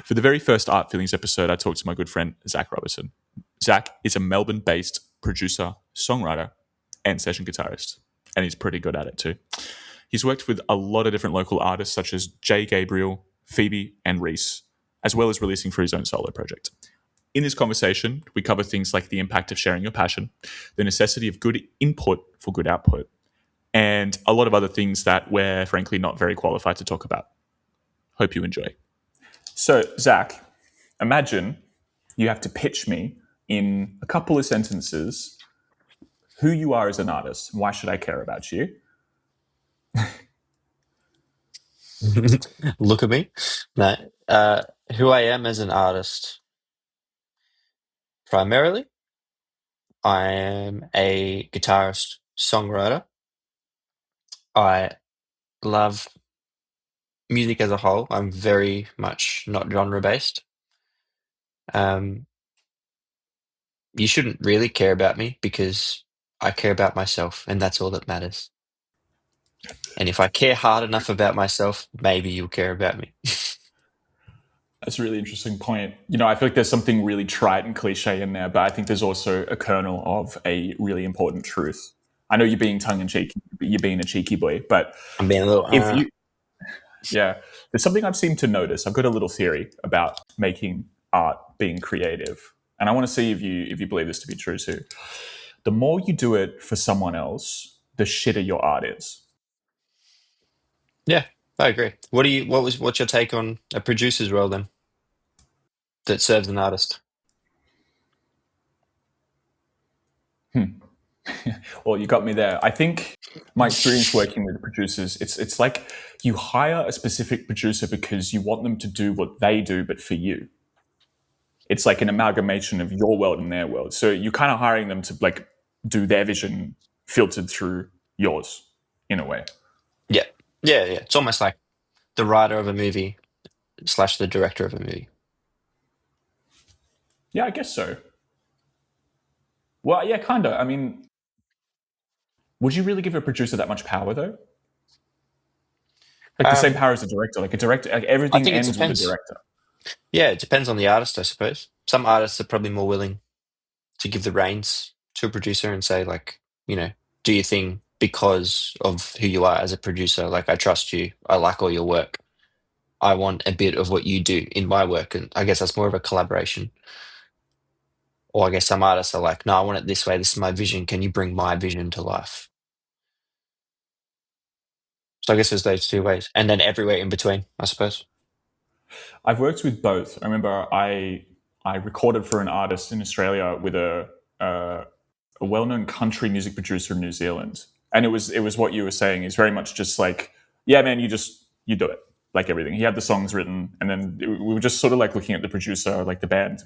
For the very first Art Feelings episode, I talked to my good friend, Zac Robertson. Zac is a Melbourne-based producer, songwriter, and session guitarist, and he's pretty good at it too. He's worked with a lot of different local artists such as Gabriel, Phoebe, and Reece, as well as releasing for his own solo project. In this conversation, we cover things like the impact of sharing your passion, the necessity of good input for good output, and a lot of other things that we're frankly not very qualified to talk about. Hope you enjoy. So, Zac, imagine you have to pitch me in a couple of sentences who you are as an artist. Why should I care about you? Look at me. No. Who I am as an artist. Primarily, I am a guitarist, songwriter. I love music as a whole. I'm very much not genre based. You shouldn't really care about me because I care about myself, and that's all that matters. And if I care hard enough about myself, maybe you'll care about me. That's a really interesting point. I feel like there's something really trite and cliche in there, but I think there's also a kernel of a really important truth. I know you're being tongue-in-cheek, you're being a cheeky boy, but I'm being a little. Yeah, there's something I've seemed to notice. I've got a little theory about making art being creative, and I want to see if you believe this to be true too. The more you do it for someone else, the shitter your art is. Yeah, I agree. What's your take on a producer's role then that serves an artist? Well, you got me there. I think my experience working with producers, it's like you hire a specific producer because you want them to do what they do, but for you. It's like an amalgamation of your world and their world. So you're kind of hiring them to like do their vision filtered through yours in a way. Yeah, yeah. It's almost like the writer of a movie / the director of a movie. Yeah, I guess so. Well, yeah, kind of. I mean, would you really give a producer that much power though? Like the same Um, power as a director. Like a director, like I everything think it ends with a depends. director. Yeah, it depends on the artist, I suppose. Some artists are probably more willing to give the reins to a producer and say, like, do your thing because of who you are as a producer. Like, I trust you. I like all your work. I want a bit of what you do in my work. And I guess that's more of a collaboration. Or I guess some artists are like, no, I want it this way. This is my vision. Can you bring my vision to life? So I guess there's those two ways. And then everywhere in between, I suppose. I've worked with both. I remember I recorded for an artist in Australia with a well-known country music producer in New Zealand, and it was what you were saying. Is very much just like, yeah, man, you do it, like everything. He had the songs written, and then we were just sort of like looking at the producer, like the band.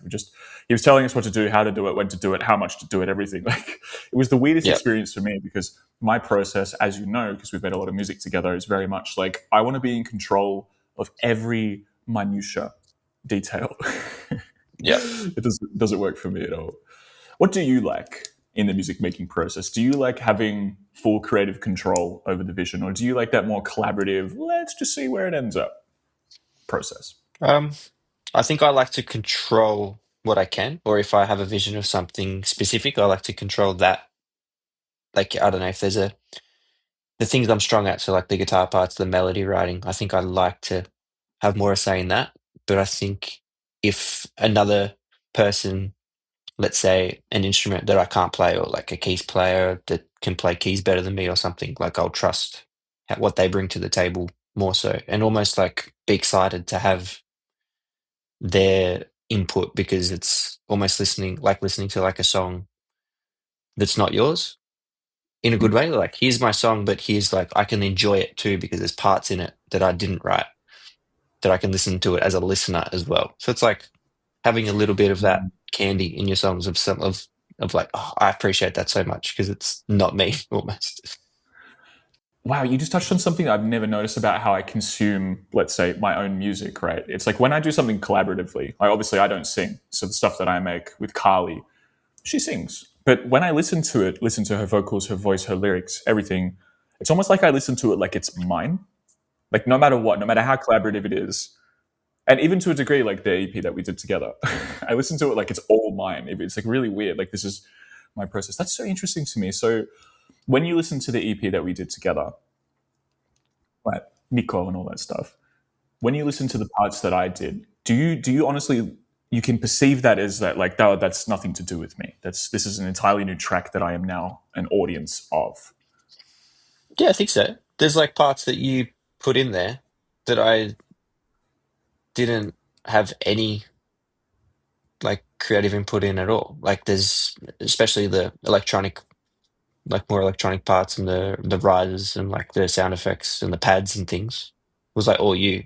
He was telling us what to do, how to do it, when to do it, how much to do it, everything. Like it was the weirdest Yeah. experience for me because my process, as you know, because we've made a lot of music together, is very much like I want to be in control of every minutia detail. Yeah. It doesn't work for me at all. What do you like in the music making process? Do you like having full creative control over the vision, or do you like that more collaborative, let's just see where it ends up process? Um, I think I like to control what I can, or if I have a vision of something specific, I like to control that. Like, I don't know if there's the things I'm strong at, so like the guitar parts, the melody writing, I think I like to have more a say in that. But I think if another person, let's say an instrument that I can't play, or like a keys player that can play keys better than me or something, like I'll trust what they bring to the table more so, and almost like be excited to have their input because it's almost listening to like a song that's not yours in a good way. Like, here's my song, but here's like I can enjoy it too because there's parts in it that I didn't write that I can listen to it as a listener as well. So it's like having a little bit of that candy in your songs of like, oh, I appreciate that so much because it's not me almost. Wow, you just touched on something I've never noticed about how I consume, let's say, my own music, right? It's like when I do something collaboratively, I don't sing. So the stuff that I make with Carly, she sings. But when I listen to it, listen to her vocals, her voice, her lyrics, everything, it's almost like I listen to it like it's mine. Like no matter what, no matter how collaborative it is, And even to a degree, like the EP that we did together, I listen to it like it's all mine. It's like really weird. Like this is my process. That's so interesting to me. So when you listen to the EP that we did together, like Nico and all that stuff, when you listen to the parts that I did, do you honestly you can perceive that as that like oh, that's nothing to do with me. This is an entirely new track that I am now an audience of. Yeah, I think so. There's like parts that you put in there that I didn't have any like creative input in at all. Like there's especially the electronic, like more electronic parts and the riders and like the sound effects and the pads and things was like all you.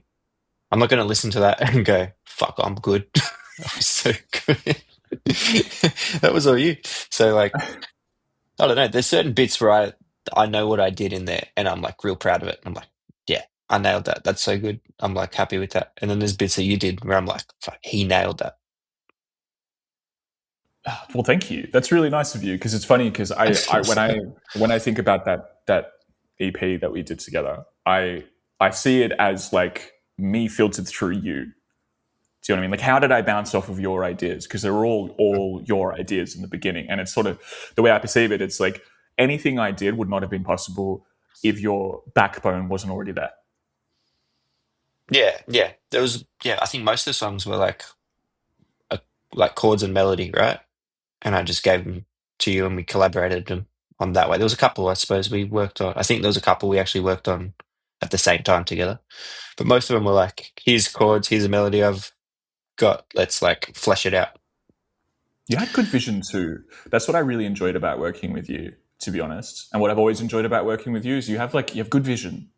I'm not going to listen to that and go, fuck, I'm good. That was so good. That was all you. So like, I don't know. There's certain bits where I know what I did in there and I'm like real proud of it. I'm like, yeah, I nailed that. That's so good. I'm like happy with that. And then there's bits that you did where I'm like, fuck, he nailed that. Well, thank you. That's really nice of you because it's funny because I when I think about that EP that we did together, I see it as like me filtered through you. Do you know what I mean? Like, how did I bounce off of your ideas? Because they were all your ideas in the beginning, and it's sort of the way I perceive it. It's like anything I did would not have been possible if your backbone wasn't already there. Yeah, yeah. There was, yeah, I think most of the songs were a, like chords and melody, right? And I just gave them to you and we collaborated them on that way. There was a couple, I suppose, we worked on. I think there was a couple we actually worked on at the same time together. But most of them were like, here's chords, here's a melody I've got, let's like flesh it out. You had good vision too. That's what I really enjoyed about working with you, to be honest. And what I've always enjoyed about working with you is you have good vision.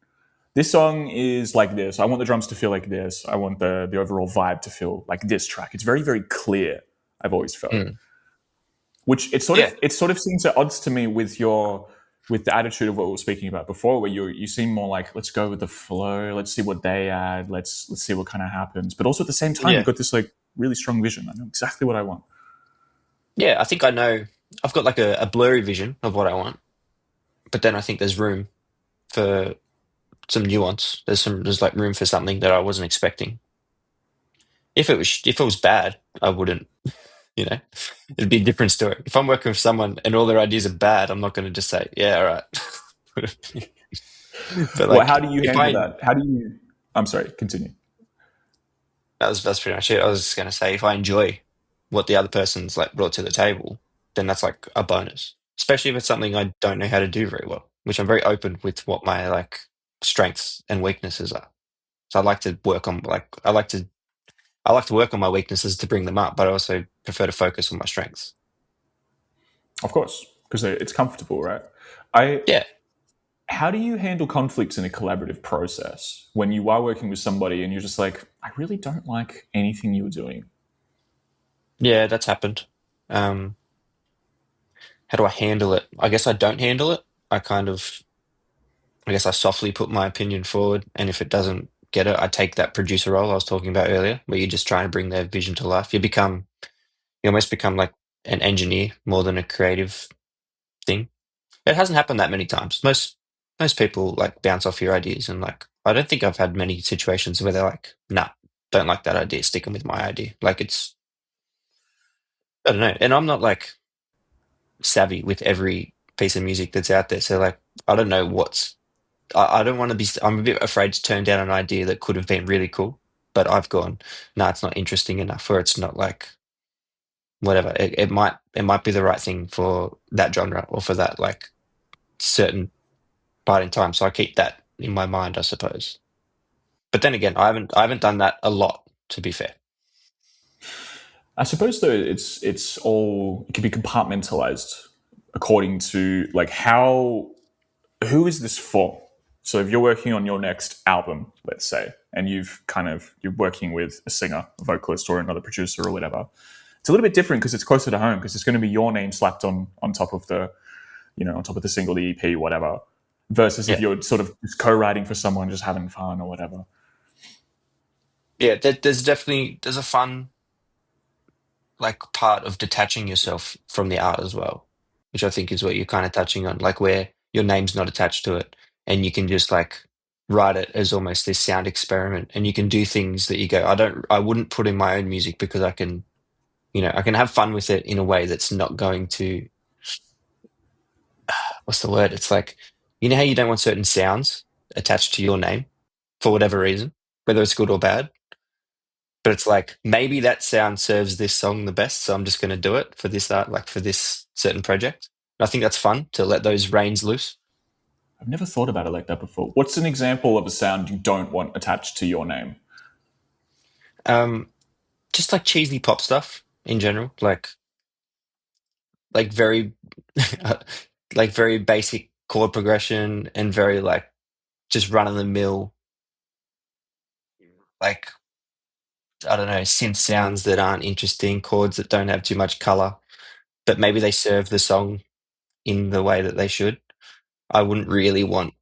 This song is like this. I want the drums to feel like this. I want the overall vibe to feel like this track. It's very, very clear, I've always felt. Mm. Which Yeah, it sort of seems at odds to me with the attitude of what we were speaking about before, where you seem more like let's go with the flow, let's see what they add, let's see what kind of happens. But also at the same time, you've yeah. got this like really strong vision. I know exactly what I want. Yeah, I think I know. I've got like a blurry vision of what I want, but then I think there's room for some nuance. There's like room for something that I wasn't expecting. If it was bad, I wouldn't, you know, it'd be a different story. If I'm working with someone and all their ideas are bad, I'm not going to just say, yeah, all right. But Well, how like, do you if handle I, that? How do you? I'm sorry. Continue. that's pretty much it. I was just going to say, if I enjoy what the other person's like brought to the table, then that's like a bonus. Especially if it's something I don't know how to do very well, which I'm very open with what my like strengths and weaknesses are. So I like to work on like I like to work on my weaknesses to bring them up, but I also prefer to focus on my strengths. Of course, because it's comfortable, right? I Yeah. How do you handle conflicts in a collaborative process when you are working with somebody and you're just like, I really don't like anything you're doing? Yeah, that's happened. Um, how do I handle it? I guess I don't handle it. I kind of, I guess I softly put my opinion forward, and if it doesn't get it, I take that producer role I was talking about earlier, where you're just trying to bring their vision to life. You almost become like an engineer more than a creative thing. It hasn't happened that many times. Most people like bounce off your ideas, and like I don't think I've had many situations where they're like, "Nah, don't like that idea. Sticking with my idea." Like it's, I don't know, and I'm not like savvy with every piece of music that's out there. So like, I don't know I don't want to be. I'm a bit afraid to turn down an idea that could have been really cool, but I've gone, nah, it's not interesting enough, or it's not like whatever. It might be the right thing for that genre or for that like certain part in time. So I keep that in my mind, I suppose. But then again, I haven't done that a lot, to be fair. I suppose though it's all it can be compartmentalized according to like how who is this for? So if you're working on your next album, let's say, and you're working with a singer, a vocalist, or another producer or whatever, it's a little bit different because it's closer to home because it's going to be your name slapped on top of the on top of the single, the EP, whatever. Versus if Yeah, you're sort of just co-writing for someone, just having fun or whatever. yeah. There's definitely there's a fun like part of detaching yourself from the art as well, which I think is what you're kind of touching on, like where your name's not attached to it, and you can just like write it as almost this sound experiment, and you can do things that you go, I wouldn't put in my own music because I can, I can have fun with it in a way that's not going to, what's the word? It's like, how you don't want certain sounds attached to your name for whatever reason, whether it's good or bad. But it's like maybe that sound serves this song the best, so I'm just going to do it for this art, like for this certain project. And I think that's fun to let those reins loose. I've never thought about it like that before. What's an example of a sound you don't want attached to your name? Um, just like cheesy pop stuff in general, like very like very basic chord progression and very like just run of the mill, like I don't know, synth sounds that aren't interesting, chords that don't have too much color, but maybe they serve the song in the way that they should. I wouldn't really want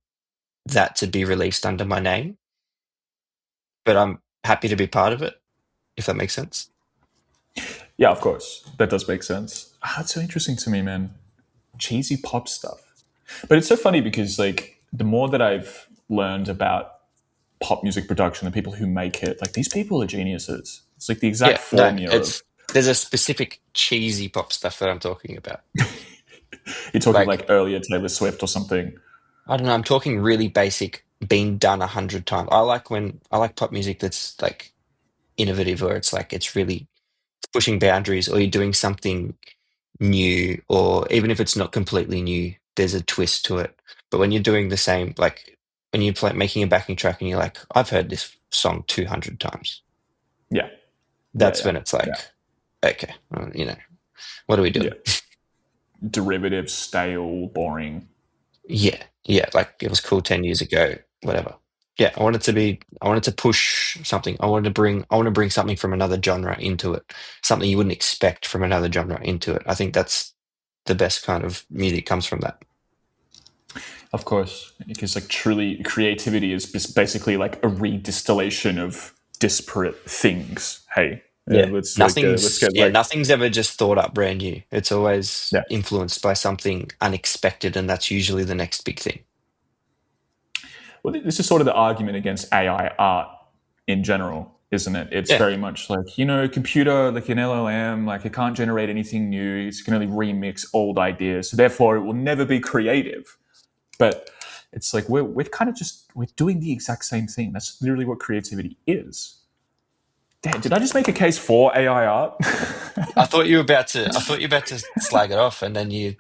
that to be released under my name, but I'm happy to be part of it, if that makes sense. Yeah, of course. That does make sense. That's so interesting to me, man. Cheesy pop stuff. But it's so funny because, like, the more that I've learned about pop music production, the people who make it, like, these people are geniuses. It's like the exact Yeah, no, formula of, there's a specific cheesy pop stuff that I'm talking about. you're talking Like, like earlier Taylor Swift or something. I don't know, I'm talking really basic, been done 100 times. I like pop music that's like innovative, or it's like it's really pushing boundaries, or you're doing something new, or even if it's not completely new, there's a twist to it. But when you're doing the same, like when you're making a backing track and you're like, I've heard this song 200 times, Yeah. Yeah, that's yeah. when it's Yeah. like, okay, what are we Yeah. doing? Derivative, stale, boring. Yeah, yeah, like it was cool 10 years ago, whatever. Yeah, I wanted to push something. I want to bring something from another genre into it, something you wouldn't expect from another genre into it. I think that's the best kind of music comes from that. Of course, because like truly creativity is basically like a redistillation of disparate things. Hey, Yeah. let's get like Nothing's ever just thought up brand new. It's always yeah. influenced by something unexpected, and that's usually the next big thing. Well, this is sort of the argument against AI art in general, isn't it? It's Yeah. very much like computer, like an LLM, like it can't generate anything new. It's can only remix old ideas, so therefore it will never be creative. But it's like we're kind of just we're doing the exact same thing. That's literally what creativity is. Damn, did I just make a case for AI art? I thought you were about to slag it off, and then you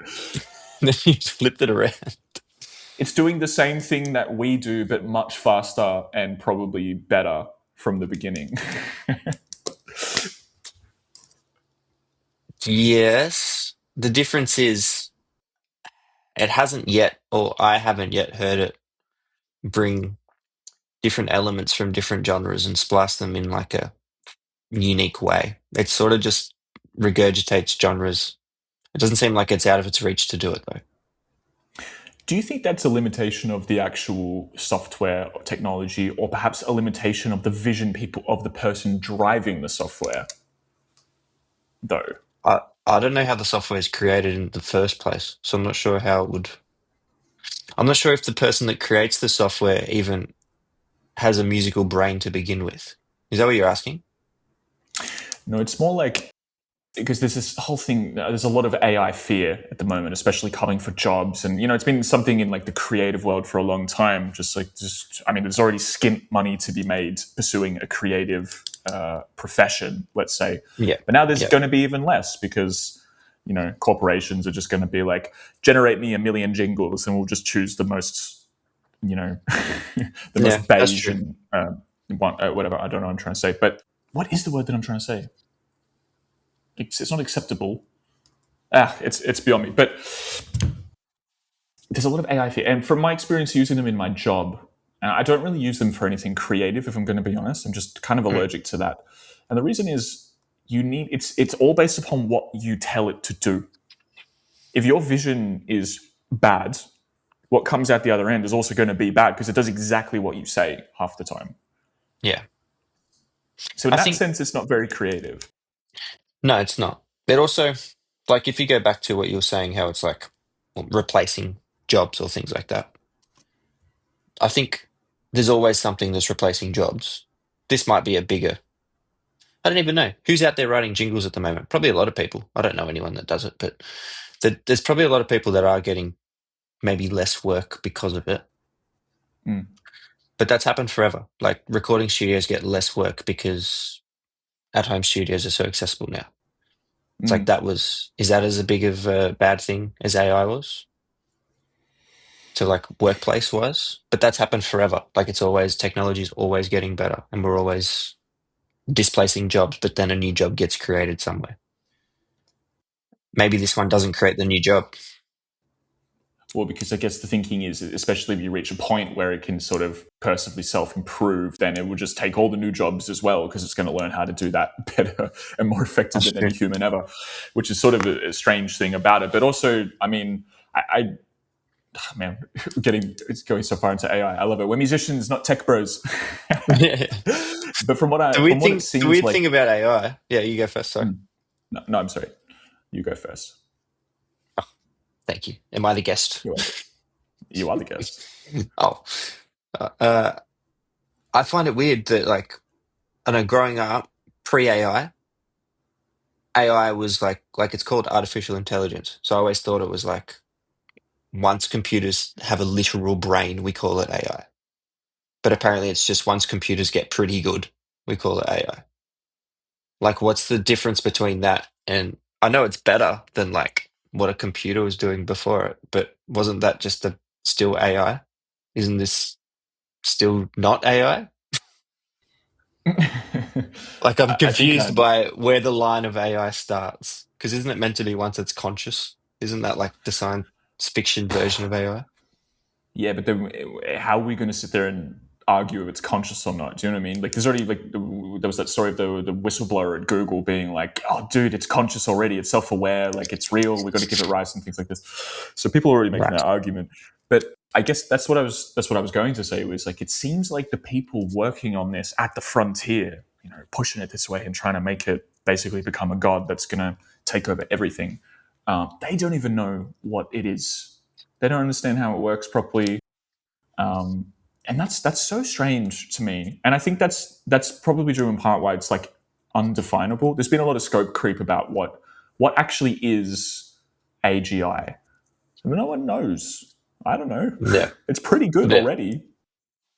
then you flipped it around. It's doing the same thing that we do, but much faster and probably better from the beginning. Yes. The difference is it hasn't yet, or I haven't yet heard it bring different elements from different genres and splice them in like a unique way. It sort of just regurgitates genres. It doesn't seem like it's out of its reach to do it though. Do you think that's a limitation of the actual software or technology, or perhaps a limitation of the vision people of the person driving the software, though? I don't know how the software is created in the first place, so I'm not sure how it would. I'm not sure if the person that creates the software even has a musical brain to begin with. Is that what you're asking? No, it's more like because there's this whole thing. There's a lot of AI fear at the moment, especially coming for jobs, and it's been something in like the creative world for a long time. I mean, there's already skint money to be made pursuing a creative profession, let's say, Yeah. but now there's Yeah. going to be even less because corporations are just going to be like, generate me a million jingles, and we'll just choose the most, the Yeah, most that's beige true. and whatever. I don't know what I'm trying to say, but what is the word that I'm trying to say? It's not acceptable. It's beyond me. But there's a lot of AI fear, and from my experience using them in my job, I don't really use them for anything creative. If I'm going to be honest, I'm just kind of Mm. allergic to that. And the reason is it's all based upon what you tell it to do. If your vision is bad, what comes out the other end is also going to be bad because it does exactly what you say half the time. Yeah. So in I that think sense, it's not very creative. no, it's not. But also, like if you go back to what you were saying, how it's like replacing jobs or things like that. I think. there's always something that's replacing jobs. This might be a bigger. I don't even know who's out there writing jingles at the moment. Probably a lot of people. I don't know anyone that does it, but there's probably a lot of people that are getting maybe less work because of it. Mm. But that's happened forever. Like recording studios get less work because at-home studios are so accessible now. It's like is that as a big of a bad thing as AI was? To like workplace wise? But that's happened forever. Like technology is always getting better and we're always displacing jobs, but then a new job gets created somewhere. Maybe this one doesn't create the new job. Well, because I guess the thinking is, especially if you reach a point where it can sort of personally self-improve, then it will just take all the new jobs as well, because it's going to learn how to do that better and more effective That's than any true. human ever, which is sort of a strange thing about it. But also, I mean, man, it's going so far into AI. I love it. We're musicians, not tech bros. But from The from weird what it thing, the seems weird like, thing about AI. Yeah, you go first. Sorry. no, I'm sorry. You go first. Oh, thank you. Am I the guest? You are the guest. Oh, uh, I find it weird that like I know growing up pre-AI, AI was like it's called artificial intelligence. So I always thought it was like once computers have a literal brain, we call it AI. But apparently it's just once computers get pretty good, we call it AI. Like, what's the difference between that and I know it's better than like what a computer was doing before it, but wasn't that just still AI? Isn't this still not AI? Like, I'm I think confused by where the line of AI starts. Because isn't it meant to be once it's conscious? Isn't that like the science fiction version of AI? yeah, but then how are we going to sit there and argue if it's conscious or not? Do you know what I mean? Like, there's already there was that story of the whistleblower at Google being like, "Oh, dude, it's conscious already. It's self-aware. Like, it's real. We got to give it rights and things like this." So people are already making Right. that argument. But I guess that's what I was going to say was like, it seems like the people working on this at the frontier, pushing it this way and trying to make it basically become a god that's going to take over everything. They don't even know what it is. They don't understand how it works properly, and that's so strange to me. And I think that's probably due in part why it's like undefinable. There's been a lot of scope creep about what actually is AGI. So no one knows. I don't know. Yeah. It's pretty good Yeah. already.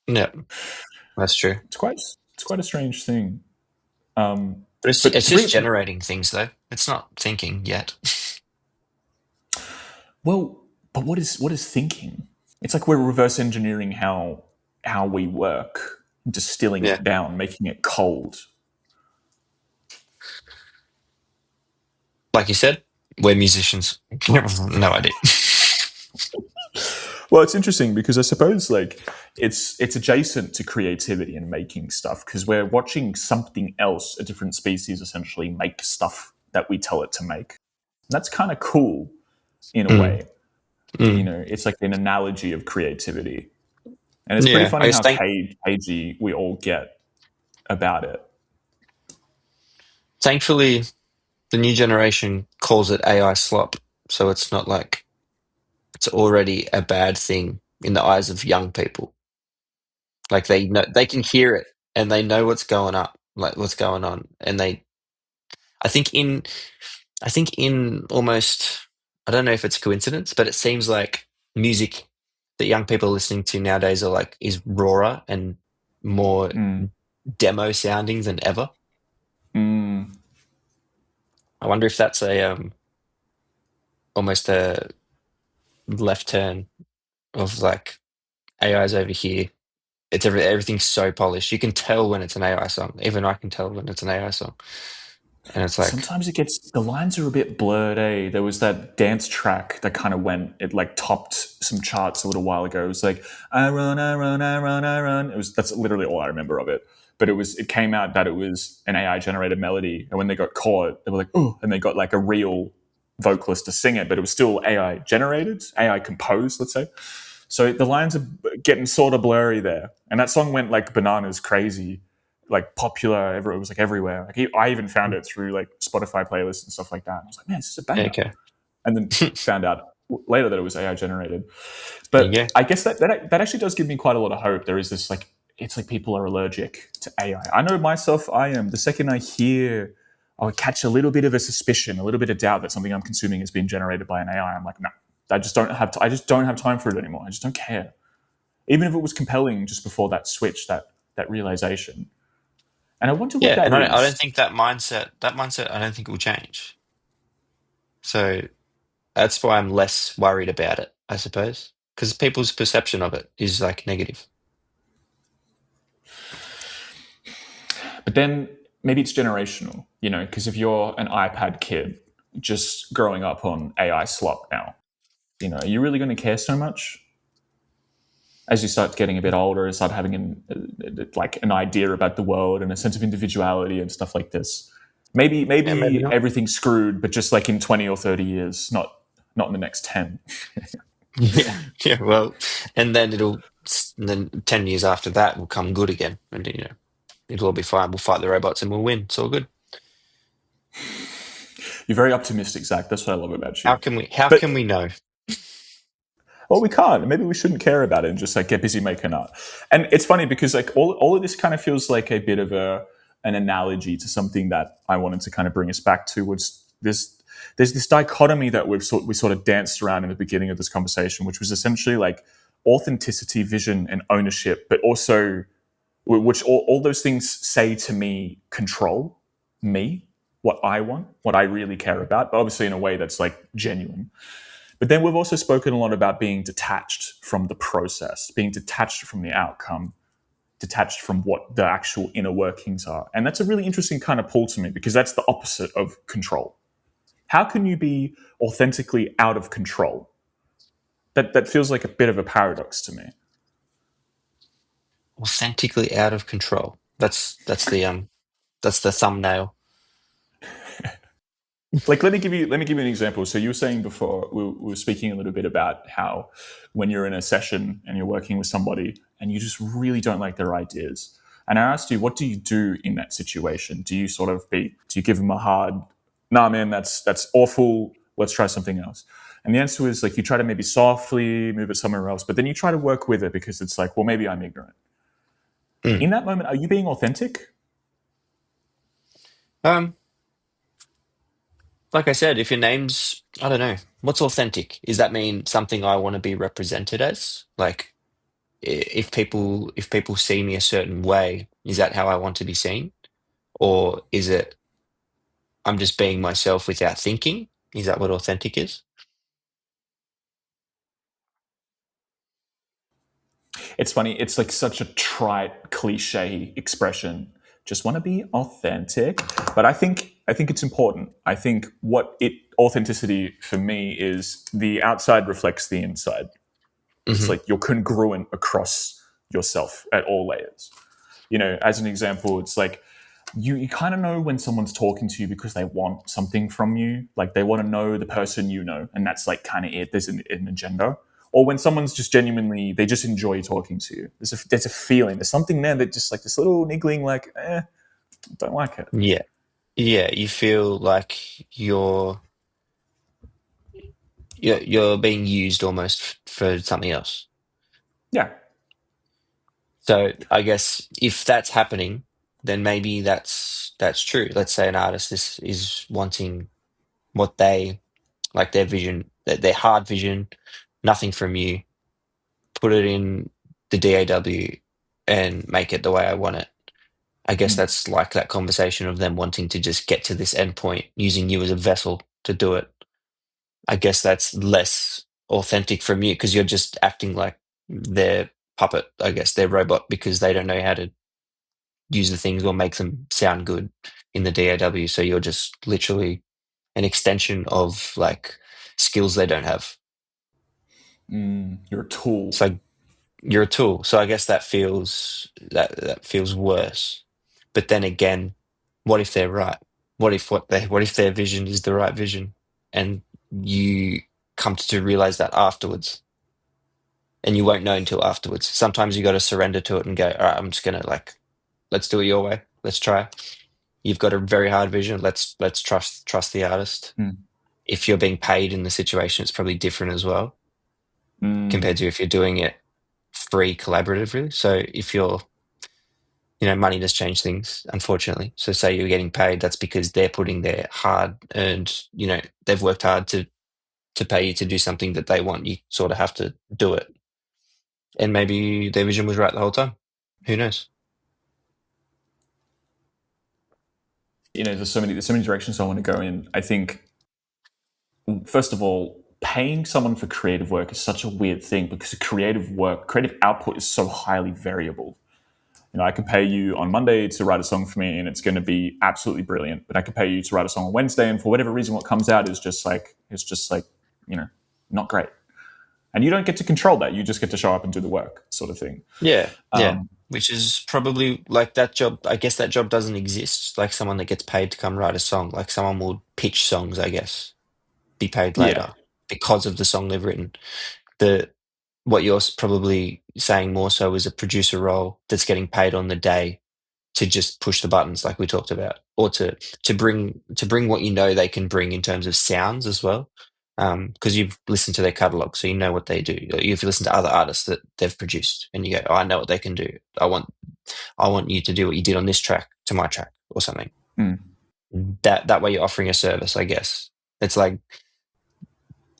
Yeah. That's true. It's quite a strange thing. But it's, But it's to just bring generating things, though. It's not thinking yet. well, but what is thinking? It's like we're reverse engineering how we work, distilling Yeah. it down, making it cold. Like you said, we're musicians. No idea. Well, it's interesting because I suppose like it's adjacent to creativity and making stuff because we're watching something else, a different species, essentially make stuff that we tell it to make. And that's kind of cool in a Mm, way. mm. It's like an analogy of creativity, and it's pretty Yeah. I funny guess how cagey we all get about it. thankfully, the new generation calls it AI slop. So it's not like it's already a bad thing in the eyes of young people. Like they know, they can hear it and they know what's going up, like what's going on. And I think in, I think in almost, I don't know if it's coincidence, but it seems like music that young people are listening to nowadays is rawer and more Mm. demo sounding than ever. Mm. I wonder if that's almost a left turn of like AI's over here. Everything's so polished. You can tell when it's an AI song. Even I can tell when it's an AI song. And it's like, Sometimes the lines are a bit blurred. There was that dance track that kind of it like topped some charts a little while ago. It was like I run, I run, I run, I run. That's literally all I remember of it. But it came out that it was an AI generated melody, and when they got caught, they were like, oh, and they got like a real vocalist to sing it, but it was still AI generated, AI composed, let's say. So the lines are getting sort of blurry there, and that song went like bananas crazy, like popular. It was like everywhere. Like I even found it through like Spotify playlists and stuff like that. And I was like, man, this is a banger. okay. And then found out later that it was AI generated. There you But go. I guess that actually does give me quite a lot of hope. There is this like it's like people are allergic to AI. I know myself. I am. The second I hear, I catch a little bit of a suspicion, a little bit of doubt that something I'm consuming is being generated by an AI. I'm like, no, I just don't have. I just don't have time for it anymore. I just don't care. Even if it was compelling just before that switch, that realization. And I wonder what Yeah, that and I don't is. think that mindset, I don't think it will change. So that's why I'm less worried about it, I suppose, because people's perception of it is like negative. But then maybe it's generational, because if you're an iPad kid just growing up on AI slop now, are you really going to care so much? As you start getting a bit older and start having an idea about the world and a sense of individuality and stuff like this, maybe Yeah, maybe maybe not. everything's screwed, but just like in 20 or 30 years, not in the next 10. Yeah, yeah. Well, and then and then 10 years after that will come good again, and it'll all be fine. We'll fight the robots and we'll win. It's all good. You're very optimistic, Zach. That's what I love about How you. can we? How But can we know? well, we can't. Maybe we shouldn't care about it and just like get busy making art. And it's funny because like all of this kind of feels like a bit of an analogy to something that I wanted to kind of bring us back to. Was there's this dichotomy that we sort of danced around in the beginning of this conversation, which was essentially like authenticity, vision, and ownership, but also which all those things say to me control me, what I want, what I really care about, but obviously in a way that's like genuine. But then we've also spoken a lot about being detached from the process, being detached from the outcome, detached from what the actual inner workings are. And that's a really interesting kind of pull to me because that's the opposite of control. How can you be authentically out of control? That feels like a bit of a paradox to me. Authentically out of control. That's the thumbnail. Like let me give you an example. So you were saying before we were speaking a little bit about how when you're in a session and you're working with somebody and you just really don't like their ideas, and I asked you, what do you do in that situation? Do you do you give them a hard, nah man, that's awful, let's try something else? And the answer is like you try to maybe softly move it somewhere else, but then you try to work with it because it's like, well, maybe I'm ignorant. Mm. In that moment, are you being authentic? Um, like I said, if your name's, I don't know, what's authentic? Does that mean something I want to be represented as? Like, if people see me a certain way, is that how I want to be seen? Or is it I'm just being myself without thinking? Is that what authentic is? It's funny. It's like such a trite, cliche expression. Just want to be authentic, but I think it's important. I think what it authenticity for me is the outside reflects the inside. It's Hmm. like you're congruent across yourself at all layers. As an example, it's like you kind of know when someone's talking to you because they want something from you. Like they want to know the person and that's like kind of it. There's an agenda. Or when someone's just genuinely, they just enjoy talking to you. There's a feeling. There's something there that just like this little niggling, like, don't like it. Yeah. Yeah, you feel like you're being used almost for something else. Yeah. So I guess if that's happening, then maybe that's true. Let's say an artist is wanting what they like their vision, their hard vision, nothing from you, put it in the DAW and make it the way I want it. I guess Mm. that's like that conversation of them wanting to just get to this endpoint using you as a vessel to do it. I guess that's less authentic from you because you're just acting like their puppet, I guess, their robot because they don't know how to use the things or make them sound good in the DAW. So you're just literally an extension of like skills they don't have. You're a tool. So you're a tool. So I guess that feels worse. But then again, what if they're right? What if their vision is the right vision, and you come to realize that afterwards, and you won't know until afterwards. Sometimes you got to surrender to it and go, all right, I'm just gonna like, let's do it your way. Let's try. You've got a very hard vision. Let's trust the artist. Mm. if you're being paid in the situation, it's probably different as well compared to if you're doing it free collaboratively. So if you're, money does change things, unfortunately. So say you're getting paid, that's because they're putting their hard earned, they've worked hard to pay you to do something that they want. You sort of have to do it. And maybe their vision was right the whole time. Who knows? There's so many directions I want to go in. I think, first of all, paying someone for creative work is such a weird thing because creative output is so highly variable. I can pay you on Monday to write a song for me, and it's going to be absolutely brilliant. But I can pay you to write a song on Wednesday, and for whatever reason, what comes out is just like not great. And you don't get to control that. You just get to show up and do the work, sort of thing. Yeah, yeah. Um, Which is probably like that job. I guess that job doesn't exist. Like someone that gets paid to come write a song. Like someone will pitch songs, I guess, be paid yeah, later because of the song they've written. The What you're probably saying more so is a producer role that's getting paid on the day to just push the buttons like we talked about, or to bring what they can bring in terms of sounds as well. Because you've listened to their catalog, so you know what they do. If you listen to other artists that they've produced, and you go, "Oh, I know what they can do. I want you to do what you did on this track to my track or something." mm, That way, you're offering a service, I guess. It's like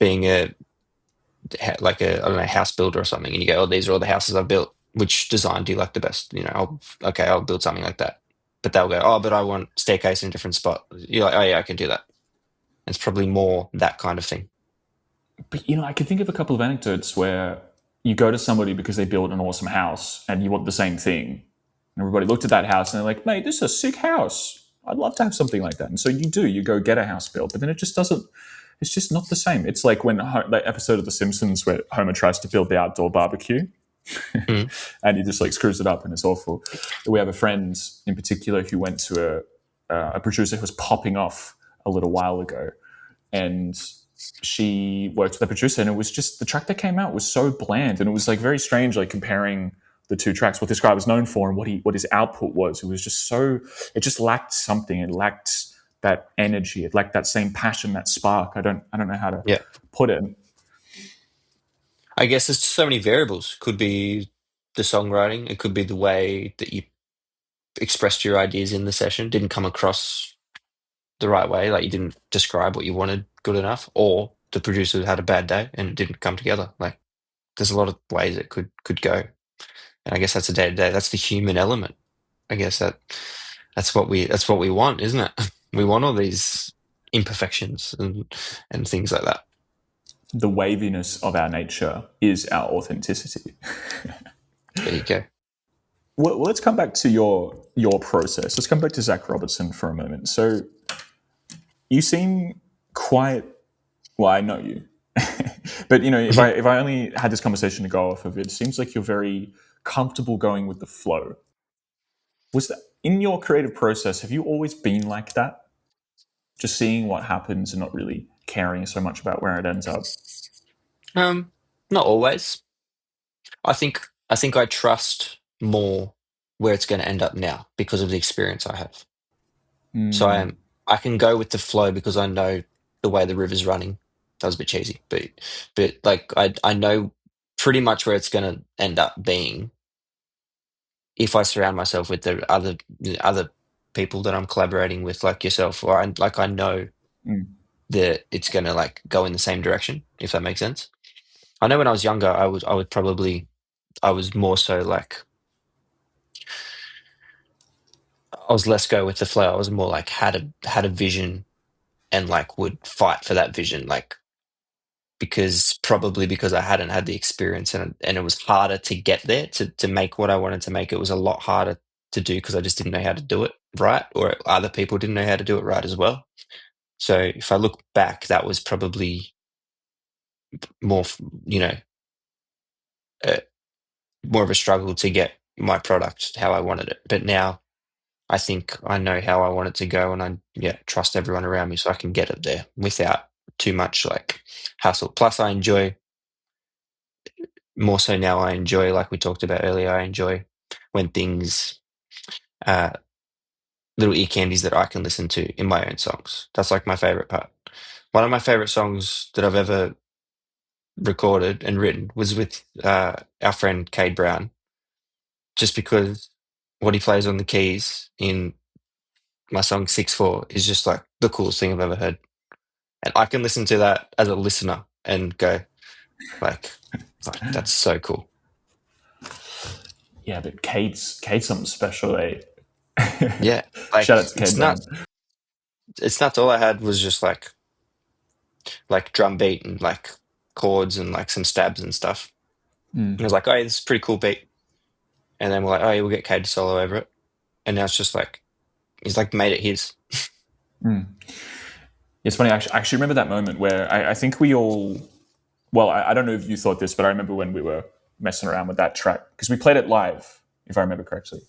being like a, I don't know, house builder or something, and you go, "Oh, these are all the houses I've built. Which design do you like the best?" I'll build something like that. But they'll go, "Oh, but I want staircase in a different spot." You're like, "Oh yeah, I can do that." It's probably more that kind of thing. but I can think of a couple of anecdotes where you go to somebody because they built an awesome house, and you want the same thing. And everybody looked at that house and they're like, "Mate, this is a sick house. I'd love to have something like that." And so you go get a house built, but then it just doesn't. It's just not the same. It's like when that episode of The Simpsons where Homer tries to build the outdoor barbecue, Mm. and he just like screws it up, and it's awful. We have a friend in particular who went to a producer who was popping off a little while ago, and she worked with the producer, and it was just the track that came out was so bland, and it was like very strange, like comparing the two tracks, what this guy was known for and what his output was. It was just it just lacked something. It lacked that energy. It lacked that same passion, that spark. I don't know how to Yeah, put it. I guess there's so many variables. Could be the songwriting. It could be the way that you expressed your ideas in the session didn't come across the right way, like you didn't describe what you wanted good enough, or the producer had a bad day and it didn't come together. Like there's a lot of ways it could go. And I guess that's a day to day. That's the human element. I guess that's what we want, isn't it? We want all these imperfections and things like that. The waviness of our nature is our authenticity. There you go. Well, let's come back to your process. Let's come back to Zac Robertson for a moment. So you seem quite well. I know you, but if I only had this conversation to go off of it, it seems like you're very comfortable going with the flow. Was that in your creative process? Have you always been like that? Just seeing what happens and not really caring so much about where it ends up. um, Not always. I think I trust more where it's going to end up now because of the experience I have. So I can go with the flow because I know the way the river's running. That was a bit cheesy, but like I know pretty much where it's going to end up being if I surround myself with the other people that I'm collaborating with, like yourself, or I know Mm. that it's going to like go in the same direction. If that makes sense. I know when I was younger, I was more so like I was less go with the flow. I was more like had a vision and like would fight for that vision, like because I hadn't had the experience and it was harder to get there to make what I wanted to make. It was a lot harder to do because I just didn't know how to do it right, or other people didn't know how to do it right as well. So if I look back, that was probably more, you know, uh, more of a struggle to get my product how I wanted it. But now I think I know how I want it to go, and trust everyone around me so I can get it there without too much like hassle. Plus, I enjoy more so now. I enjoy, like we talked about earlier, I enjoy when things, uh, little ear candies that I can listen to in my own songs. That's like my favorite part. one of my favorite songs that I've ever recorded and written was with our friend Cade Brown, just because what he plays on the keys in my song 6/4 is just like the coolest thing I've ever heard. And I can listen to that as a listener and go, like, that's so cool. Yeah, but Kate's something special, eh? Yeah, like Shout out to Kate Brown. it's nuts. All I had was just like drum beat and like chords and like some stabs and stuff. And I was like, oh, yeah, this is a pretty cool beat. And then we're like, oh, yeah, we'll get Cade to solo over it. And now it's just like he's like made it his. It's funny. I actually remember that moment where I think we all. Well, I don't know if you thought this, but I remember when we were messing around with that track because we played it live, if I remember correctly.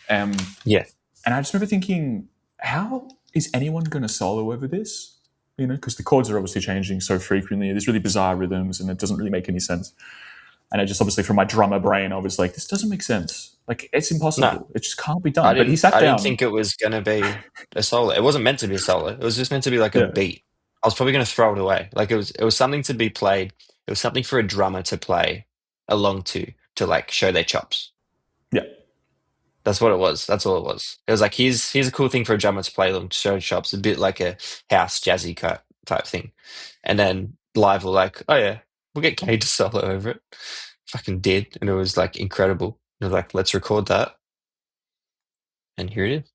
Um, Yeah, and I just remember thinking, how is anyone going to solo over this? You know, because the chords are obviously changing so frequently. There's really bizarre rhythms, and it doesn't really make any sense. And I just obviously from my drummer brain, I was like, this doesn't make sense. Like it's no, impossible. It just can't be done. But he sat I didn't down. think it was gonna be a solo. It wasn't meant to be a solo. It was just meant to be like a Yeah, beat. I was probably gonna throw it away. Like it was something to be played. It was something for a drummer to play along to like show their chops. yeah. That's what it was. That's all it was. It was like here's a cool thing for a drummer to play along to show chops, a bit like a house jazzy cut type thing. And then live were like, oh yeah, we'll get Cade to solo over it. Fucking did, and it was like incredible. It was like, let's record that, and here it is.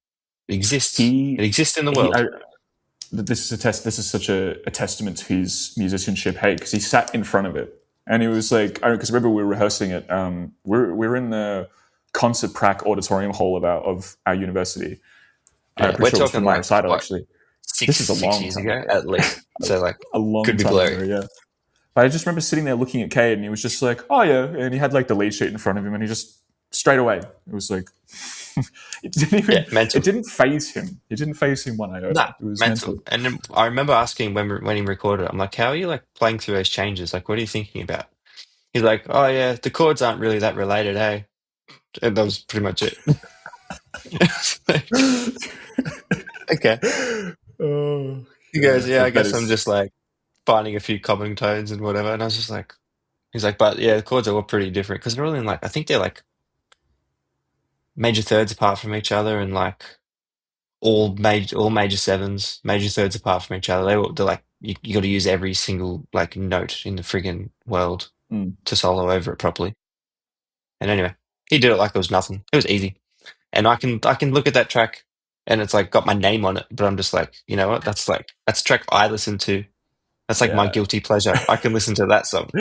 It exists. It He exists in the he. world. This is a test. This is such a testament to his musicianship. Hey, because he sat in front of it and he was like, because remember we were rehearsing it. We're in the concert prac auditorium hall of our university. I'm Yeah, pretty we're sure it was from talking my like recital what actually. This is a six long years time ago ago. at least. So like, A long could be time blurry. ago, yeah. But I just remember sitting there looking at Kay and he was just like, oh yeah, and he had like the lead sheet in front of him and he just straight away it was like it didn't Yeah, even mental. it didn't phase him. It didn't phase him one Nah, iota. It was mental. mental. And then I remember asking when he recorded it, I'm like, how are you like playing through those changes? Like, what are you thinking about? He's like, oh yeah, the chords aren't really that related, eh? And that was pretty much it. Okay. Oh, He yeah, goes, yeah, I but that guess I'm is just like finding a few common tones and whatever. And I was just like, he's like, but yeah, the chords are all pretty different because they're all in like, I think they're like major thirds apart from each other and like all major sevens, major thirds apart from each other. They're like, you got to use every single like note in the friggin' world mm, to solo over it properly. And anyway, he did it like it was nothing. It was easy. And I can look at that track and it's like got my name on it, but I'm just like, you know what? That's a track I listen to. That's like my yeah. guilty pleasure. I can listen to that song.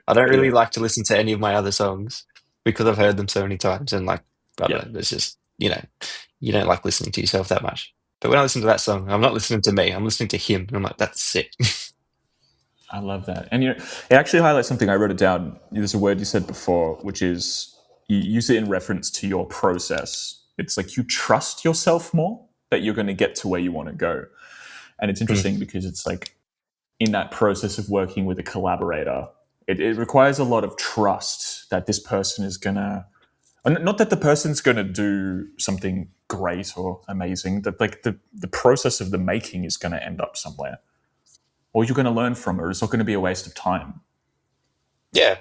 I don't really Yeah. like to listen to any of my other songs because I've heard them so many times and like I Yeah. don't know, it's just, you don't like listening to yourself that much. But when I listen to that song, I'm not listening to me, I'm listening to him. And I'm like, that's sick. I love that. And it actually highlights something. I wrote it down. There's a word you said before, which is you use it in reference to your process. It's like you trust yourself more that you're going to get to where you want to go. And it's Mm, interesting because it's like in that process of working with a collaborator, it requires a lot of trust that this person is going to, not that the person's going to do something great or amazing, that like the process of the making is going to end up somewhere or you're going to learn from it. Or it's not going to be a waste of time. yeah.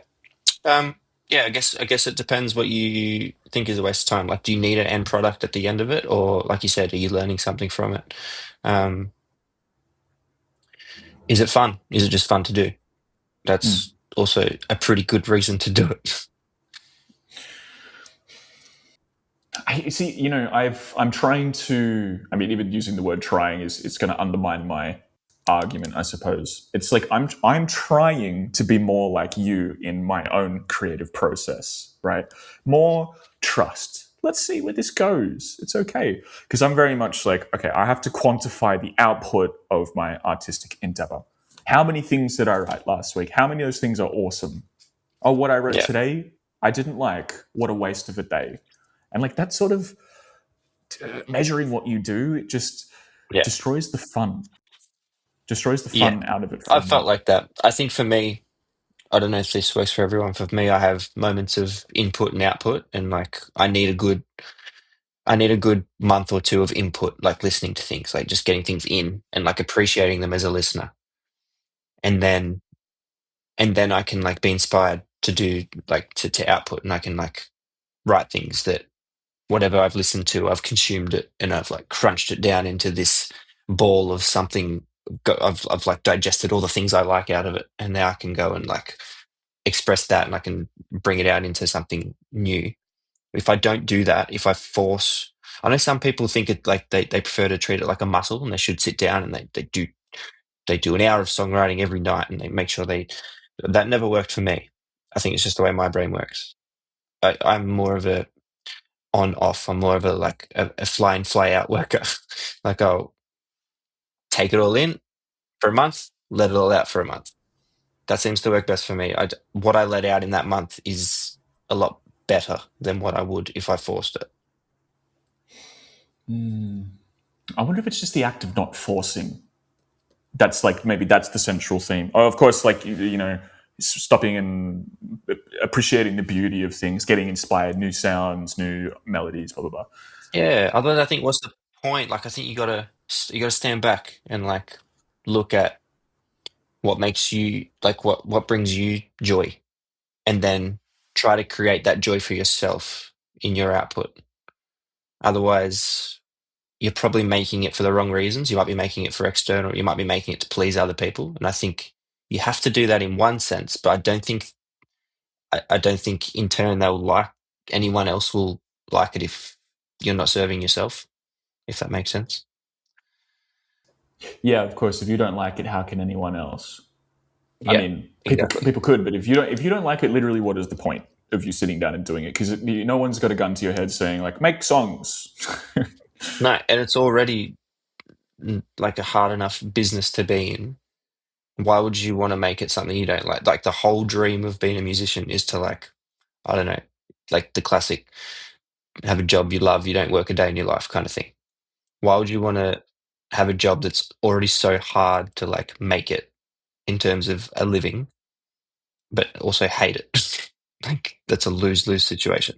Um, yeah, I guess it depends what you think is a waste of time. Like, do you need an end product at the end of it? Or like you said, are you learning something from it? Um, is it fun? Is it just fun to do? Mm. That's also a pretty good reason to do it. I see. I'm trying to. I mean, even using the word "trying" is it's going to undermine my argument. I suppose it's like I'm trying to be more like you in my own creative process, right? More trust. Let's see where this goes. It's okay because I'm very much like, okay, I have to quantify the output of my artistic endeavor. How many things did I write last week? How many of those things are awesome? Oh, what I wrote Yeah. today, I didn't like. What a waste of a day. And like that sort of measuring what you do, it just Yeah. destroys the fun. Destroys the Yeah. fun out of it for I've me. felt like that. I think for me, I don't know if this works for everyone. For me, I have moments of input and output, and like I need a good month or two of input, like listening to things, like just getting things in and like appreciating them as a listener. and then I can like be inspired to do like to output, and I can like write things that whatever I've listened to, I've consumed it, and I've like crunched it down into this ball of something. I've like digested all the things I like out of it, and now I can go and like express that, and I can bring it out into something new. If I don't do that, if I force, I know some people think it like they prefer to treat it like a muscle, and they should sit down and they do an hour of songwriting every night, and they make sure that never worked for me. I think it's just the way my brain works. I'm more of a on off. I'm more of a like a fly in fly out worker. Like I'll take it all in for a month, let it all out for a month. That seems to work best for me. What I let out in that month is a lot better than what I would if I forced it. I wonder if it's just the act of not forcing. That's like maybe that's the central theme. Oh, of course, like stopping and appreciating the beauty of things, getting inspired, new sounds, new melodies, blah blah blah. Yeah. Otherwise, I think what's the point? Like I think you gotta stand back and like look at what makes you like what brings you joy, and then try to create that joy for yourself in your output. Otherwise, you're probably making it for the wrong reasons. You might be making it for external, you might be making it to please other people. And I think you have to do that in one sense, but I don't think in turn they'll like anyone else will like it if you're not serving yourself, if that makes sense. Yeah, of course. If you don't like it, how can anyone else? I Yeah, mean, exactly. people could, but if you don't like it, literally, what is the point of you sitting down and doing it? Because no one's got a gun to your head saying like make songs. No, and it's already like a hard enough business to be in. Why would you want to make it something you don't like? Like the whole dream of being a musician is to like, I don't know, like the classic have a job you love, you don't work a day in your life kind of thing. Why would you want to have a job that's already so hard to like make it in terms of a living, but also hate it? Like that's a lose-lose situation.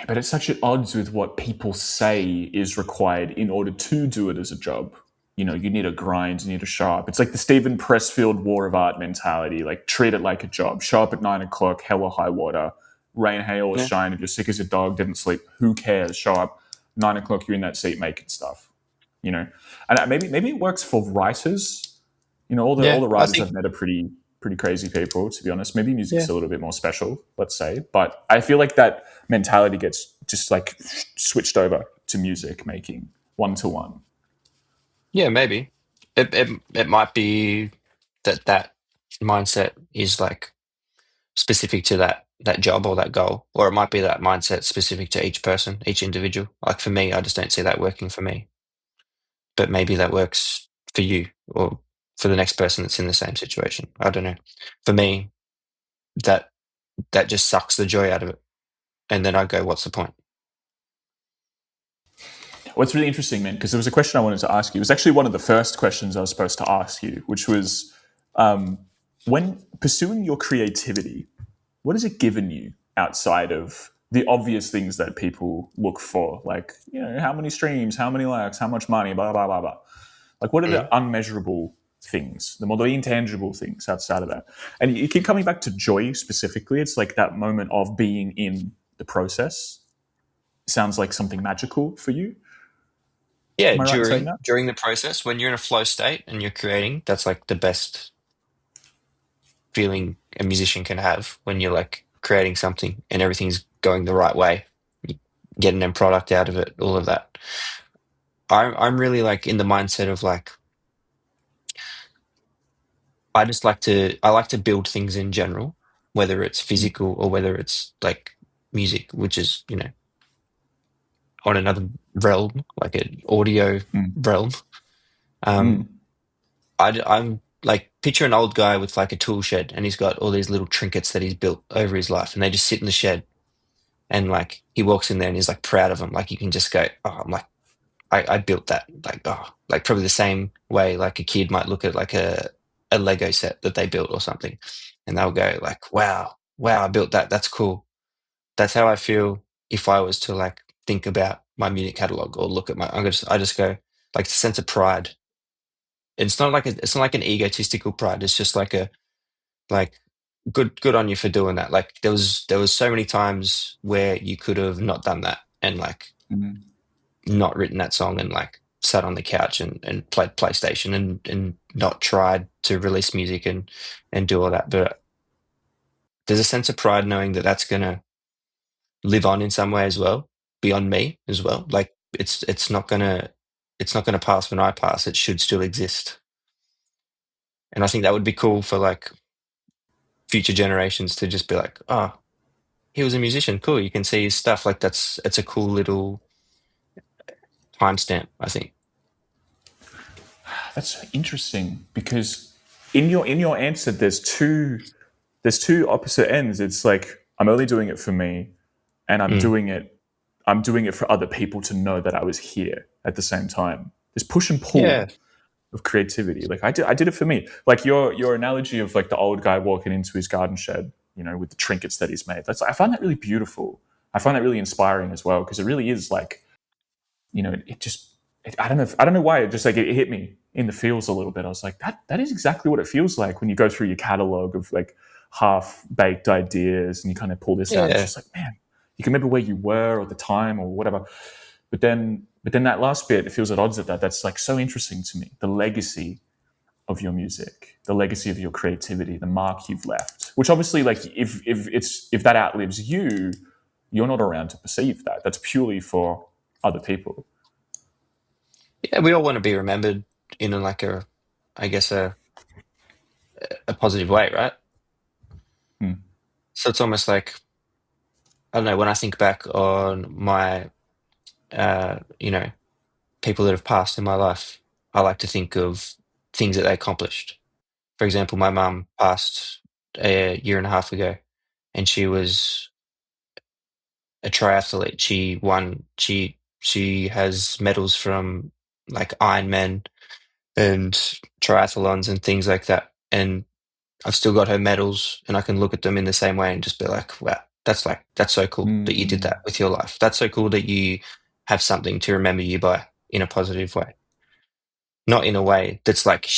But it's such at odds with what people say is required in order to do it as a job. You need a grind, you need to show up. It's like the Stephen Pressfield War of Art mentality. Like treat it like a job. Show up at 9 o'clock, hell or high water, rain, hail, or Yeah. shine. If you're sick as a dog, didn't sleep, who cares? Show up 9 o'clock. You're in that seat making stuff. And maybe it works for writers. All Yeah. the I writers think, I've met are pretty crazy people, to be honest. Maybe music's yeah. a little bit more special, let's say, but I feel like that mentality gets just like switched over to music making one to one. Yeah, maybe. It might be that mindset is like specific to that job or that goal, or it might be that mindset specific to each person, each individual. Like for me, I just don't see that working for me, but maybe that works for you or for the next person that's in the same situation. I don't know. For me, that that just sucks the joy out of it, and then I go, "What's the point?" What's really interesting, man, because there was a question I wanted to ask you. It was actually one of the first questions I was supposed to ask you, which was um, when pursuing your creativity, what has it given you outside of the obvious things that people look for, like how many streams, how many likes, how much money, blah blah blah blah. Like, what are the Mm. unmeasurable things, the more the intangible things outside of that? And you keep coming back to joy specifically. It's like that moment of being in the process. Sounds like something magical for you. Yeah, Am I right in saying during that? during the process, when you're in a flow state and you're creating, that's like the best feeling a musician can have when you're like creating something and everything's going the right way, getting a product out of it, all of that. I'm really like in the mindset of like I like to build things in general, whether it's Mm, physical or whether it's like music, which is on another realm, like an audio mm, realm. Um, mm. I'm like picture an old guy with like a tool shed, and he's got all these little trinkets that he's built over his life, and they just sit in the shed. And like he walks in there and he's like proud of them. Like you can just go, oh, I'm like, I built that. Like, oh, like probably the same way like a kid might look at like a Lego set that they built or something. And they'll go like, wow, wow, I built that. That's cool. That's how I feel if I was to like think about my music catalog or look at I just go like the sense of pride it's not like an egotistical pride. It's just like a like good on you for doing that. Like there was so many times where you could have not done that and like Mm. not written that song and like sat on the couch and played PlayStation and not tried to release music and do all that. But there's a sense of pride knowing that that's gonna live on in some way as well, beyond me as well. Like it's not gonna pass when I pass. It should still exist. And I think that would be cool for like future generations to just be like, oh, he was a musician. Cool. You can see his stuff. Like it's a cool little timestamp, I think. That's interesting because in your answer, there's two opposite ends. It's like I'm only doing it for me, and Mm. I'm doing it for other people to know that I was here at the same time. There's push and pull Yeah. of creativity. Like I did it for me. Like your analogy of like the old guy walking into his garden shed, with the trinkets that he's made. I find that really beautiful. I find that really inspiring as well because it really is like, it just, I don't know why it just like it hit me in the feels a little bit. I was like, that is exactly what it feels like when you go through your catalog of like half baked ideas and you kind of pull this out. It's Yeah. just like, man, you can remember where you were or the time or whatever. But then that last bit, it feels at odds with that. That's like so interesting to me. The legacy of your music, the legacy of your creativity, the mark you've left. Which obviously, like, if that outlives you, you're not around to perceive that. That's purely for other people. Yeah. We all want to be remembered in like I guess a positive way, right? Hmm. So it's almost like, I don't know, when I think back on my, people that have passed in my life, I like to think of things that they accomplished. For example, my mum passed a year and a half ago, and she was a triathlete. She has medals from like Ironman and triathlons and things like that. And I've still got her medals, and I can look at them in the same way and just be like, wow, that's so cool that you did that Mm. with your life. That's so cool that you have something to remember you by in a positive way. Not in a way that's like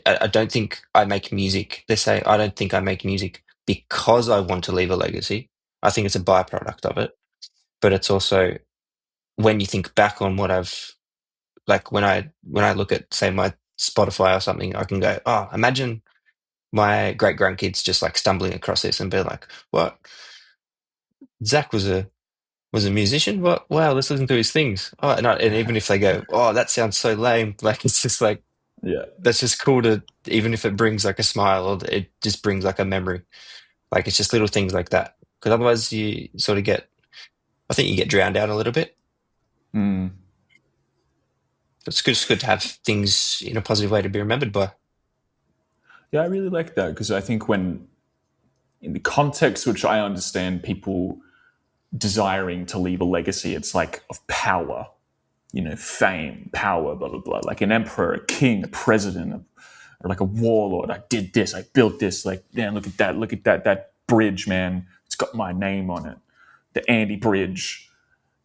I don't think I make music. They say I don't think I make music because I want to leave a legacy. I think it's a byproduct of it. But it's also when you think back on what I've like when I look at say my Spotify or something, I can go, oh, imagine my great grandkids just like stumbling across this and be like, what? Zach was a musician? What? Wow, let's listen to his things. Oh, and even if they go, oh, that sounds so lame, like it's just like Yeah. that's just cool to even if it brings like a smile or it just brings like a memory. Like it's just little things like that. Because otherwise you sort of get I think you get drowned out a little bit. Mm. It's good to have things in a positive way to be remembered by. Yeah, I really like that because I think when, in the context which I understand people desiring to leave a legacy, it's like of power, fame, power, blah, blah, blah. Like an emperor, a king, a president, or like a warlord. I did this, I built this. Like, man, look at that bridge, man. It's got my name on it. The Andy Bridge.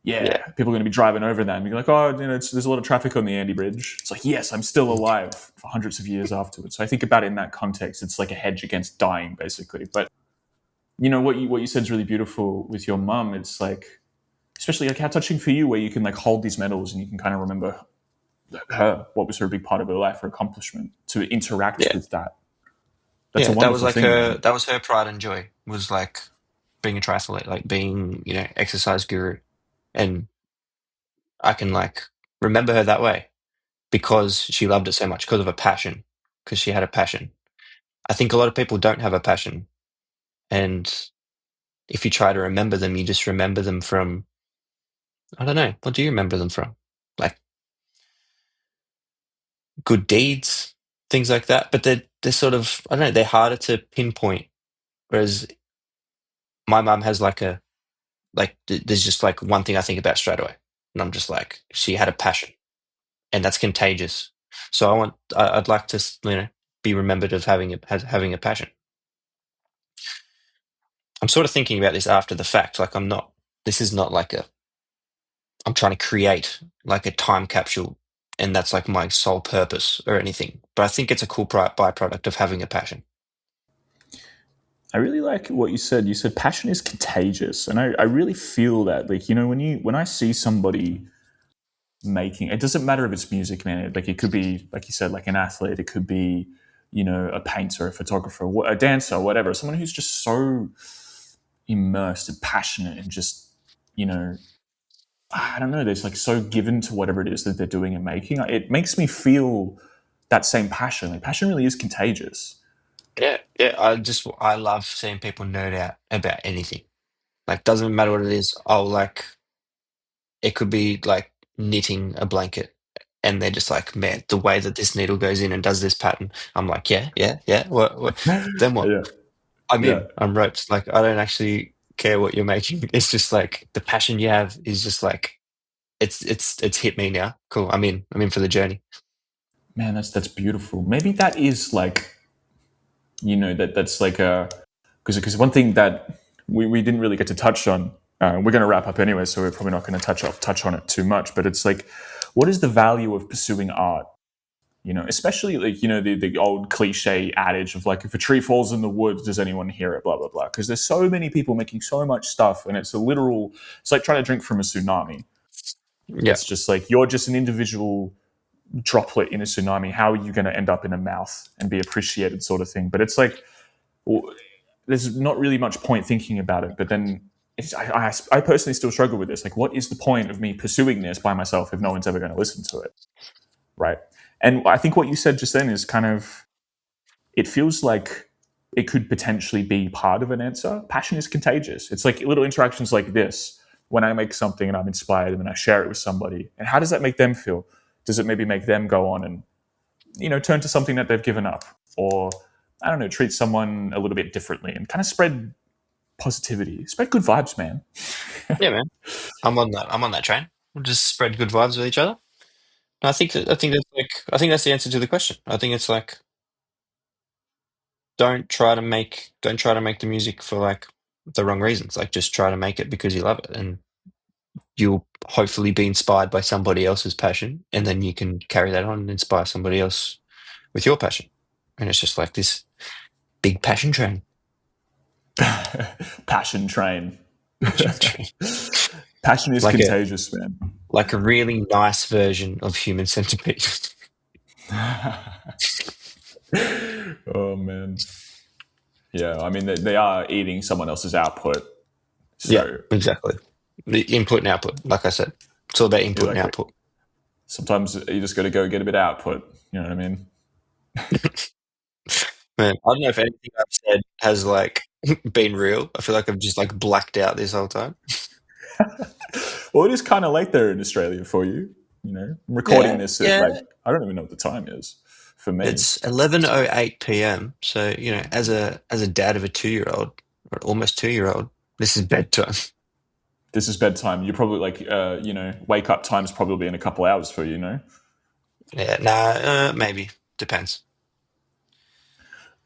Yeah, Yeah. people are going to be driving over that and be like, oh, there's a lot of traffic on the Andy Bridge. It's like, yes, I'm still alive for hundreds of years afterwards. So I think about it in that context. It's like a hedge against dying, basically. But what you said is really beautiful with your mum. It's like, especially like how touching for you, where you can like hold these medals and you can kind of remember her, what was her big part of her life, her accomplishment, to interact Yeah. with that. That's a Yeah. That was wonderful like thing, her man. that was her pride and joy was like being a triathlete, like being, exercise guru. And I can like remember her that way because she loved it so much, because of a passion, because she had a passion. I think a lot of people don't have a passion. And if you try to remember them, you just remember them from, I don't know, what do you remember them from? Like good deeds, things like that. But they're sort of, I don't know, they're harder to pinpoint. Whereas my mum has there's just like one thing I think about straight away. And I'm just like, she had a passion and that's contagious. So I'd like to, be remembered as having a passion. I'm sort of thinking about this after the fact. Like this is not like I'm trying to create like a time capsule and that's like my sole purpose or anything. but I think it's a cool byproduct of having a passion. I really like what you said. You said passion is contagious, and I really feel that. Like, when I see somebody making, it doesn't matter if it's music, man. Like, it could be, like you said, like an athlete. It could be, a painter, a photographer, a dancer, whatever. Someone who's just so immersed and passionate and just, you know, I don't know. They're just like so given to whatever it is that they're doing and making. It makes me feel that same passion. Like, passion really is contagious. Yeah, yeah. I love seeing people nerd out about anything. Like, doesn't matter what it is. I'll like it could be like knitting a blanket, and they're just like, man, the way that this needle goes in and does this pattern. I'm like, yeah, yeah, yeah. What? Then what? Yeah, I'm yeah. in. I'm roped. Like, I don't actually care what you're making. It's just like the passion you have is just like it's hit me now. Cool. I'm in. I'm in for the journey. Man, that's beautiful. Maybe that is like, that's like a, because one thing that we didn't really get to touch on. We're going to wrap up anyway, so we're probably not going to touch on it too much. But it's like, what is the value of pursuing art? Especially like, the old cliche adage of like, if a tree falls in the woods, does anyone hear it? Blah blah blah. Because there's so many people making so much stuff, and it's like trying to drink from a tsunami. Yeah. It's just like you're just an individual droplet in a tsunami. How are you going to end up in a mouth and be appreciated, sort of thing? But it's like, well, there's not really much point thinking about it. But then I personally still struggle with this. Like, what is the point of me pursuing this by myself if no one's ever going to listen to it? Right. And I think what you said just then is kind of, it feels like it could potentially be part of an answer. Passion is contagious. It's like little interactions like this. When I make something and I'm inspired and then I share it with somebody, and how does that make them feel? Does it maybe make them go on and, turn to something that they've given up, or I don't know, treat someone a little bit differently and kind of spread positivity, spread good vibes, man. Yeah, man. I'm on that. I'm on that train. We'll just spread good vibes with each other. And I think that's the answer to the question. I think it's like don't try to make the music for like the wrong reasons. Like, just try to make it because you love it, and you'll hopefully be inspired by somebody else's passion, and then you can carry that on and inspire somebody else with your passion. And it's just like this big passion train. Passion train. Passion train. Passion is Like a contagious, man. like a really nice version of Human Centipede. Oh man. Yeah, I mean they are eating someone else's output, Yeah, so exactly. The input and output, like I said. It's all about you're input and like, output. sometimes you just got to go get a bit of output. You know what I mean? Man, I don't know if anything I've said has like been real. I feel like I've just like blacked out this whole time. Well, it is kind of late there in Australia for you. I'm recording Yeah, this at yeah. like, I don't even know what the time is for me. It's 11:08 p.m. So, as a dad of a 2-year-old, or almost 2-year-old, this is bedtime. This is bedtime. You're probably like, wake up time's probably in a couple hours for you. Yeah, nah, maybe. Depends.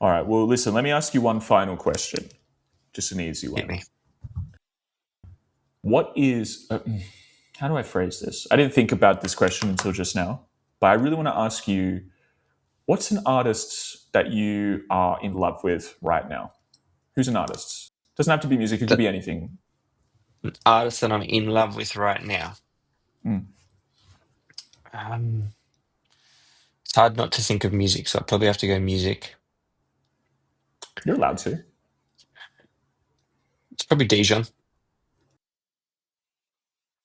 All right. Well, listen. Let me ask you one final question. Just an easy Hit one. me. What is? How do I phrase this? I didn't think about this question until just now, but I really want to ask you: what's an artist that you are in love with right now? Who's an artist? Doesn't have to be music. It could The be anything. artist that I'm in love with right now. Mm. Um, it's hard not to think of music, so I probably have to go music. You're allowed to. It's probably Dijon. I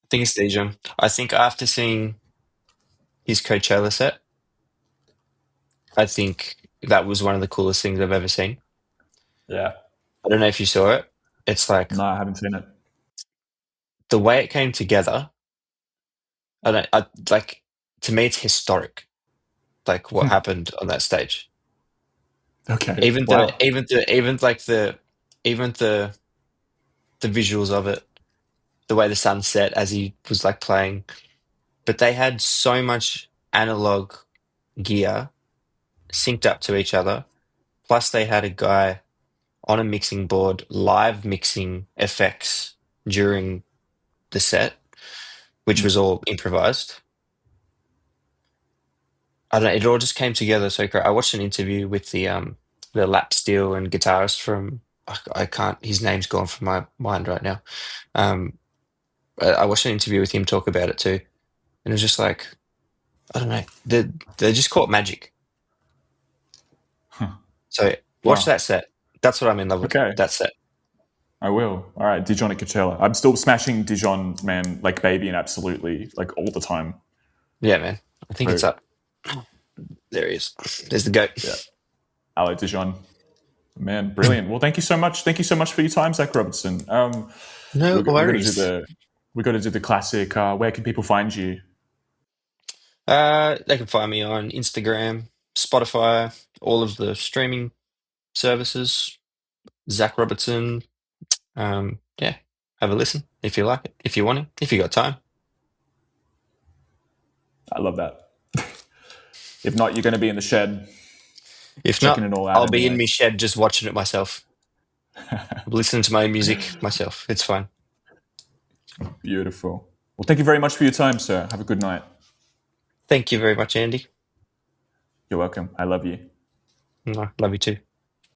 think it's Dijon. I think after seeing his Coachella set, I think that was one of the coolest things I've ever seen. Yeah. I don't know if you saw it. It's like No, I haven't seen it. the way it came together. I don't. I like to me, it's historic. Like what happened on that stage. Okay. Wow. Even the visuals of it, the way the sun set as he was like playing. But they had so much analog gear synced up to each other. Plus, they had a guy on a mixing board live mixing effects during the set, which Mm. was all improvised. I don't know, it all just came together so great. I watched an interview with the lap steel and guitarist from I can't his name's gone from my mind right now. Um, I watched an interview with him talk about it too, and it was just like I don't know, they just caught magic. Huh. So watch Wow. that set. That's what I'm in love with. Okay. That set. I will. All right, Dijon at Coachella. I'm still smashing Dijon, man, like baby and absolutely, like all the time. Yeah, man. I think it's So up. There he is. There's the goat. yeah, hello Dijon, man, brilliant. Well, thank you so much. Thank you so much for your time, Zac Robertson. No We're gonna do worries. the classic. Where can people find you? They can find me on Instagram, Spotify, all of the streaming services. Zac Robertson. Yeah, have a listen if you like it, if you want it, if you got time. I love that. If not, you're going to be in the shed If checking not, it all out I'll be in anyway. my shed just watching it myself, listening to my own music myself. It's fine. Beautiful. Well, thank you very much for your time, sir. Have a good night. Thank you very much, Andy. You're welcome. I love you. I love you too.